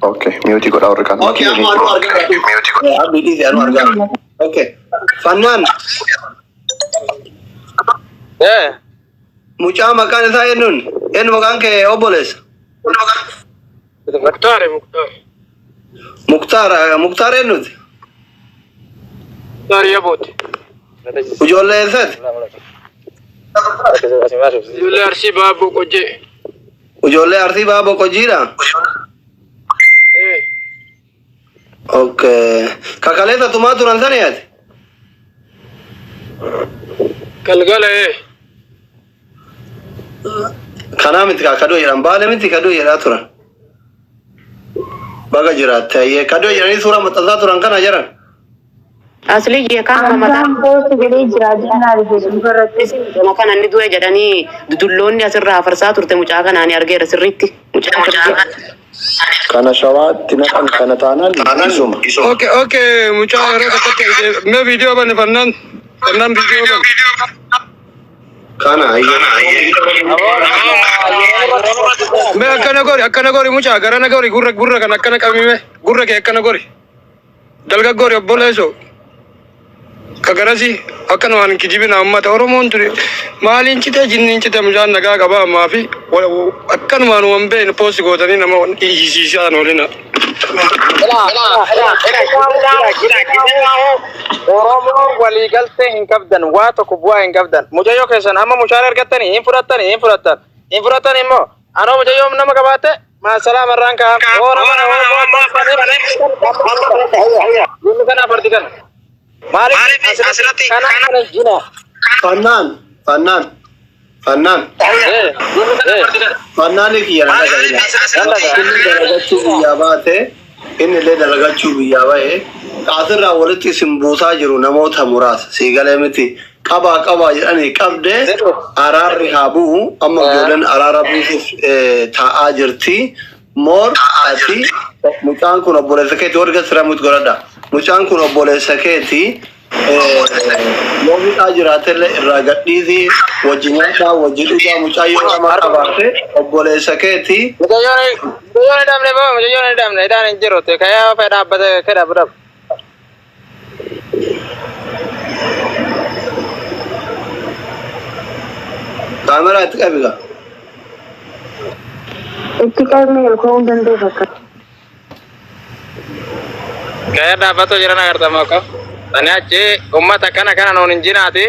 Okay, mute ko daw rekan. Okay, anu arga. Mute ko. Abdi anu arga. Okay. Fannan. Mucaa maqaan isaa eenyuun? Eenyu maqaan kee obboleessa? Muktaar eenyuti? Ijoollee eessaati? Ijoollee Arsii Baaboo Qojjee. Ijoollee Arsii Baaboo Qojjiidha? Okay. Kakaleessa tumaa turan sana yaati? Galgala Kanaa miti kaduu jedhan baale miti kaduu jedhaa turan. Baga jiraatte kaduu jedhanii suuraa maxxansaa turan kana jiran. Asli je kan mamataan post jedhee jira jennaan kan inni du'e jedhanii dudulloonni asirraa farsaa turte mucaa kanaan argeera sirriitti mucaa Kana shawaatti naqan kana taanaan isuma. Okay, mucaa yeroo tokkotti mee viidiyoo banne fannaan viidiyoo banne. Kana Mee akkana gori mucaa garana gori gurra kan akkana qabime gurra kee akkana gori. Dalga gori obboleessoo. Kagarasi akkana waan kijibina ummata Oromoon ture maaliin cite jinniin cite mucaan nagaa qaba ammaa fi akkanumaan waan beekne poosti gootanii nama hiisiisaan oolina. Oromoon waliigaltee hin qabdan waa tokko bu'aa hin qabdan mucayyoo keessan amma mushaara argattanii hin fudhattan immoo anoo mucayyoo nama qabaatte maasalaam irraan kaa'am Oromoo kana fardi kana. Maaliif asirratti kana jina Fannaan Fannaan kiyana dalagachuu biyyaa baate inni illee dalagachuu biyyaa bahe asirraa walitti simbuusaa jiru namoota muraasa siigalee miti qabaa jedhanii qabdee araarri haa bu'u amma ijoolleen araara buusuuf taa'aa jirti moor ati mucaan kun obboleessa keetii warga siramuutti godhadha mucaan kun obboleessa keetii Loomidhaa jiraatellee irraa gadhiisii wajjin nyaadhaa wajjin dhugaa mucayyoo nama qabaate obboleessa keetii. Mucayyoon hin dhabne idaan hin jiru kayaa fee dhaabbate kee dhaabbadhaaf. Kaameraa itti qabiga. itti qabne ilkoon danda'u fakka. Kayaa dhaabbatoo jiran agartama akka. Tani achi ummata kana noon hin jinaati.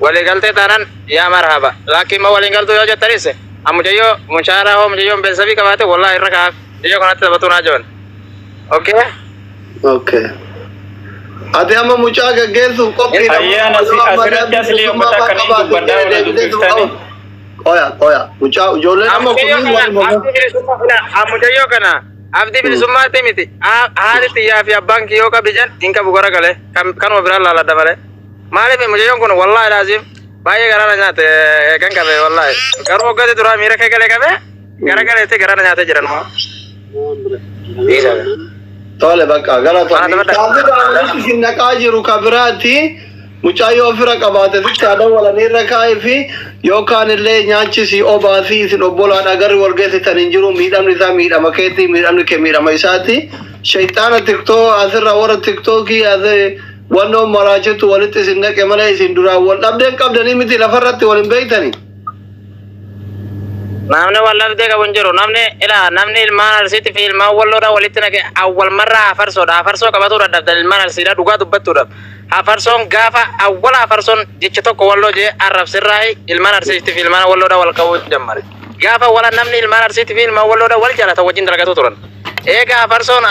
Waliigaltee taanaan yaa marhaba. Laakiin ma waliigaltuu yoo jettanis mucayyoo mushaaraa hoo mucayyoon beeksisabii qabaate wallaahi irra kaa'aaf mucayyoo kanatti taphatuu naa jiran. Okay. Ati amma mucaa gaggeessuuf qophiidha. Ayyaana asirratti asli ummata akkanii dubbadhaa wala dubbistanii. Qoya. Mucaa ijoolleen amma mucayyoo kana. Abdi bilisummaatti miti haati xiyyaa fi abbaan kiyyoo qabijan hin qabu gara galee kanuma biraan laaladda malee maaliif mucayyoon kun wallaahi laazim baay'ee garana nyaate kan qabe wallaahi garuu hoggate duraa miira kee galee qabe gara galeetti garana nyaatee jiran tole bakka galatoon isin naqaa jiru ka biraatti mucayyoo ofirra qabaate fichaadhaan walaniirra kaa'ee fi yookaan illee nyaachisi obaasii isin obbolaadha garri walgeessitan hin jiru miidhamni isaa miidhama keetti miidhamni kee miidhama isaati shayxaana tiktoo asirra warra tiktookii wannoo maraachitu walitti isin naqe malee isin duraan wal dhabdeen qabdanii miti lafarratti wal hin beektanii. Namni wal dhabdee qabu hin jiru namni ilmaan arsiitti fi ilmaan walloodha walitti naqe awwal marraa afarsoo qabatuu dadhabdan ilmaan arsiidha dhugaa dubbattuudhaaf. Afarsoon gaafa awwala afarsoon jecha tokko walloo jee arrabsirraahi ilmaan arsiitti fi ilmaan walloodha wal qabuu jammare. Gaafa wala namni ilmaan arsiitti fi ilmaan walloodha wal jaalata wajjin dalagatu turan. Eega afarsoon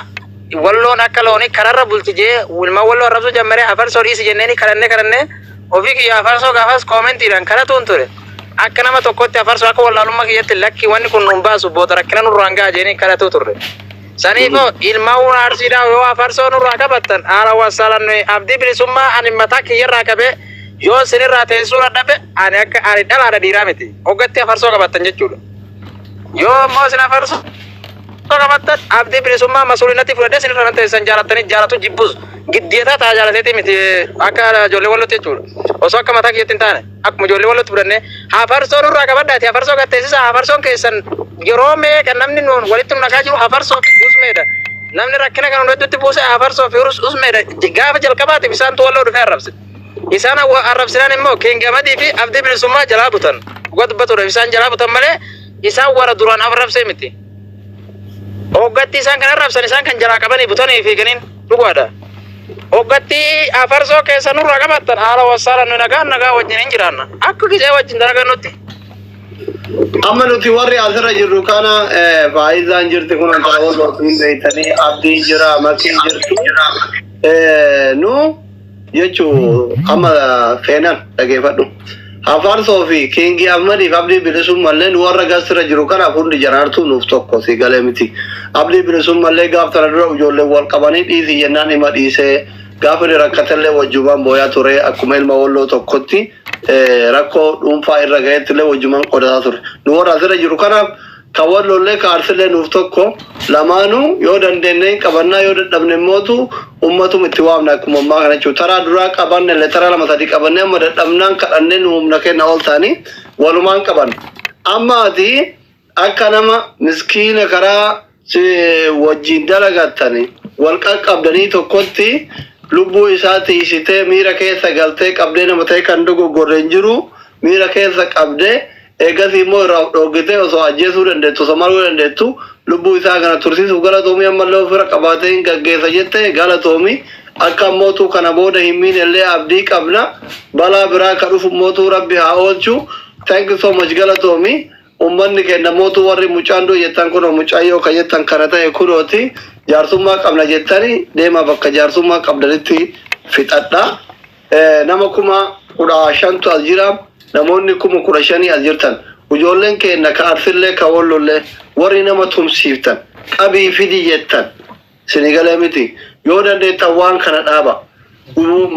walloon akka loonii kararra bulti jee ilmaan walloo arrabsuu jammare afarsoon dhiisi jenneeni kadhannee ofii kiyya afarsoo gaafas koomentiidhaan kadhatuun ture. Akka nama tokkotti afarsoo akka wallaalummaa kiyyatti lakki wanni kun nun baasu booda rakkina nurraan ga'a jeeni kadhatuu turre. Saniifoo ilmaan arsiidhaa yoo afarsoo nurraa qabattan haala wasaalan abdii bilisummaa ani mataa kiyyarraa qabee yoo sinirraa teessuu dadhabe ani dhalaadha dhiiraa miti hoggatti afarsoo qabattan jechuudha. Yoo immoo sin afarsoo qabattan abdii bilisummaa masuulinatti fudhadhee sin irra teessan jaalatanii jaalatu jibbus giddeetaa taa jaalateeti miti akka ijoollee wallotti jechuudha. Osoo akka mataa kiyyaatti hin taane akkuma ijoollee wallotti fudhannee hafarsoon irraa qabadhaati hafarsoo gatteessisa hafarsoon keessan yeroo meeqa namni nuun walitti nu nagaa jiru hafarsoo fi usmeedha. Namni rakkina kan hundatti buuse hafarsoo fi usmeedha gaafa jalqabaatiif isaan walloo dhufee arrabse. Isaan arrabsinaan immoo Kingamadii fi abdii bilisummaa jalaa butan. Dhugaa dubbatuudhaaf isaan jalaa butan malee isaan warra duraan arrabsee miti. Hoggatti isaan kan arrabsan isaan kan jalaa qabanii butanii fiiganiin dhugaadha. Hoggatti afarsoo keessa nurraa qabattan haala wassaalan nu nagaa wajjin hin jiraanna. Akka gisee wajjin dalagan nutti. Amma nuti warri asirra jirru kana faayizaan jirti kun antara wallootiin beeytanii abdiin jira makiin jirti. Nu jechuu amma feenan dhageeffadhu. Hafarsoo fi Kingi Ahmadiif abdii bilisummallee nu warra gasirra jiru kana hundi jaraartuu nuuf tokko si galee miti. Abdii bilisummallee gaaf tana dura ijoollee wal qabanii dhiisii jennaan hima dhiisee gaafa inni rakkatellee wajjumaan booyaa ture akkuma ilma walloo tokkotti rakkoo dhuunfaa irra ga'ettillee wajjumaan qodataa ture. Nu warra asirra jiru kanaaf kan wallollee kaarsillee nuuf tokko lamaanuu yoo dandeenye qabannaa yoo dadhabne immootu ummatum itti waamna akkuma ammaa kana jechuudha. Taraa duraa qabanne illee taraa lama sadii qabannee amma dadhabnaan kadhannee nu humna kenna ol ta'anii walumaan qaban. Amma ati akka nama miskiina karaa wajjin dalagattanii wal qaqqabdanii tokkotti lubbuu isaa tiisitee miira keessa galtee qabdee nama ta'e kan dogoggorreen jiru miira keessa qabdee eegasii immoo irraa dhoggitee osoo ajjeesuu dandeettu osoo maruu dandeettu lubbuu isaa kana tursiisuuf galatoomii ammallee ofirra qabaatee hin gaggeessa jette galatoomii akka mootuu kana booda hin miinellee abdii qabna balaa biraa ka dhufu mootuu rabbi haa oolchu. Thank you so much galatoomii. Ummanni kenna mootuu warri mucaandoo jettan kunoo mucaayyoo ka jettan kana ta'e kunooti jaarsummaa qabna jettanii deema bakka jaarsummaa qabdanitti fixadha. Nama 15,000 as jira. Namoonni 15,000 as jirtan ijoolleen keenya ka arsillee ka wallollee warri nama tumsiiftan qabii fidi jettan sinigalee miti yoo dandeettan waan kana dhaaba.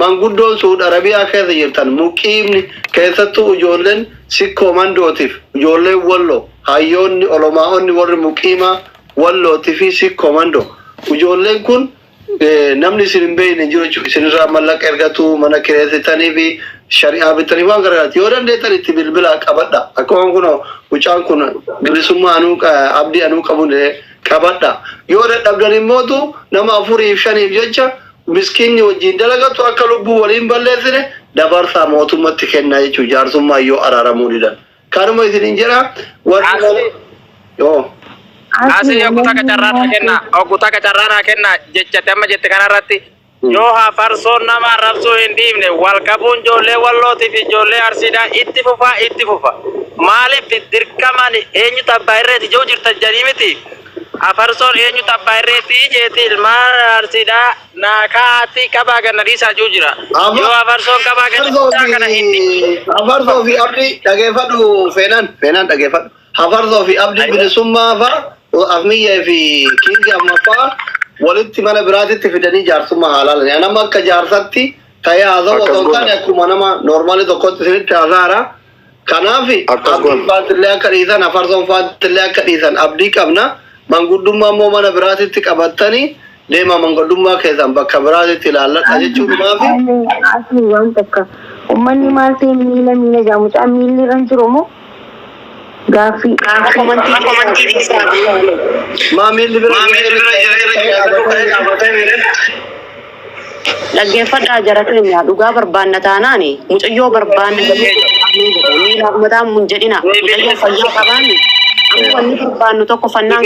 Manguddoon Suud Arabiyaa keessa jirtan muqiimni keessattuu ijoolleen sikkoo mandootiif ijoolleen walloo hayyoonni olomaa'onni warri muqiimaa wallootii fi sikkoo mandoo ijoolleen kun namni isin hin beekne jiru isinirraa mallaqa ergatu mana kireessitanii fi shari'aa bitanii waan gargaarti yoo dandeettan itti bilbila qabadha. Akkuma kun mucaan kun bilisummaa abdii anuu qabuun qabadha. Yoo dadhabdan immootu nama 4-5 jecha miskiinni wajjin dalagatu akka lubbuu waliin balleessine dabarsaa mootummatti kennaa jechuudha jaarsummaa yoo araaramuu didan. Kanuma isinin jedha warri yoo. Asii oggutaa qacarraanaa kenna jechate amma jette kanarratti yoo hafarsoon nama arrabsuu hin dhiifne wal qabuun ijoollee wallootii fi ijoollee arsiidhaa itti fufa. Maaliif dirqamaan eenyu tabbaa irreeti joo jirtan jedhanii miti. Hafarsoon eenyu tabbaa irreeti jeeti ilmaan arsiidhaa naakaatti qabaa ganna dhiisaa jiru jira. Yoo hafarsoon qabaa ganna kana hindi. Hafarsoo fi abdii dhageeffadhu feenan dhageeffadhu. Hafarsoo fi abdii bilisummaa fa'a. Afmiyyaa fi Kingi ammaffaa walitti mana biraatitti fidanii jaarsummaa haalaalan. Yaa nama akka jaarsatti ta'ee haasa'u osoo hin taane akkuma nama noormaali tokkotti isinitti haasa'aara. Kanaaf abdiin faatillee akka dhiisan hafarsoon faatillee akka dhiisan abdii qabna. Manguddummaa immoo mana biraatitti qabattanii deema manguddummaa keessan bakka biraatitti ilaalladha jechuudhumaaf. Asii waan takka uummanni maal ta'e miila jaamucaa miilli irra jiru moo? Gaaffii maamilli bira dhaggeeffadhaa jara keenya dhugaa barbaanna taanaani mucayyoo barbaanna miila mataa mun jedhina mucayyoo fayyaa qabaanni amma wanni barbaannu tokko fannaan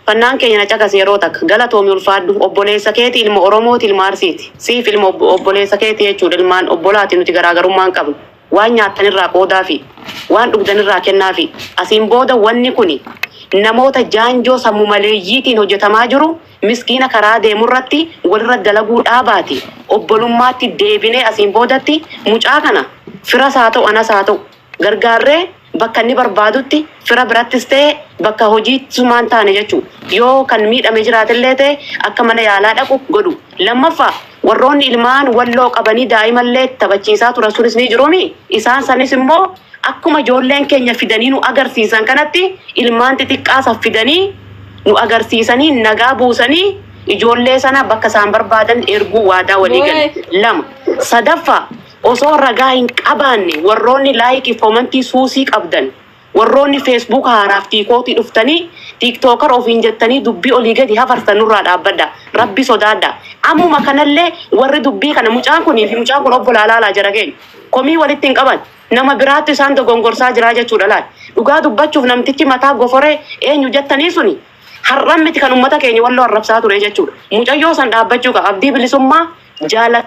fannaan keenya na caqas yeroo takka galatoomi ulfaadhu obboleessa keeti ilma Oromooti ilma Arsiiti siif ilma obboleessa keeti jechuudha ilmaan obbolaati nuti garaagarummaan qabnu. Waan nyaatanirraa qoodaa fi waan dhugdanirraa kennaa fi asiin booda wanni kuni namoota jaanjoo sammuu maleeyyiitiin hojjetamaa jiru miskiina karaa deemurratti walirra dalaguu dhaabaati obbolummaatti deebinee asiin boodatti mucaa kana firas haa ta'u anas haa ta'u gargaarree bakka inni barbaadutti fira birattis ta'e bakka hojii sumaan taane jechuudha yoo kan miidhame jiraatillee ta'e akka mana yaalaa dhaqu godhu lammaffaa warroonni ilmaan walloo qabanii daa'imallee taphachiisaa turan sunis ni jiruumi. Isaan sanis immoo akkuma ijoolleen keenya fidanii nu agarsiisan kanatti ilmaan xixiqqaasa fidanii nu agarsiisanii nagaa buusanii ijoollee sana bakka isaan barbaadan erguu waadaa walii galan. Lama sadaffaa osoo ragaa hin qabaanne warroonni laayikii komantii suusii qabdan warroonni feesbuuk haaraaf tiikootii dhuftanii tiiktookar ofiin jettanii dubbii olii gadi hafartan nurraa dhaabbadda. Rabbi sodaadha. Ammuma kanallee warri dubbii kana mucaan kunii fi mucaan kun obbo Laalaalaa jara keenya komii walitti hin qaban nama biraatti isaan dogongorsaa jiraa jechuudha laal. Dhugaa dubbachuuf namtichi mataa goforee eenyu jettanii suni har'an miti kan ummata keenya walloo arrabsaa ture jechuudha. Mucayyoo san dhaabbachuu qaba. Abdii bilisummaa jaalata.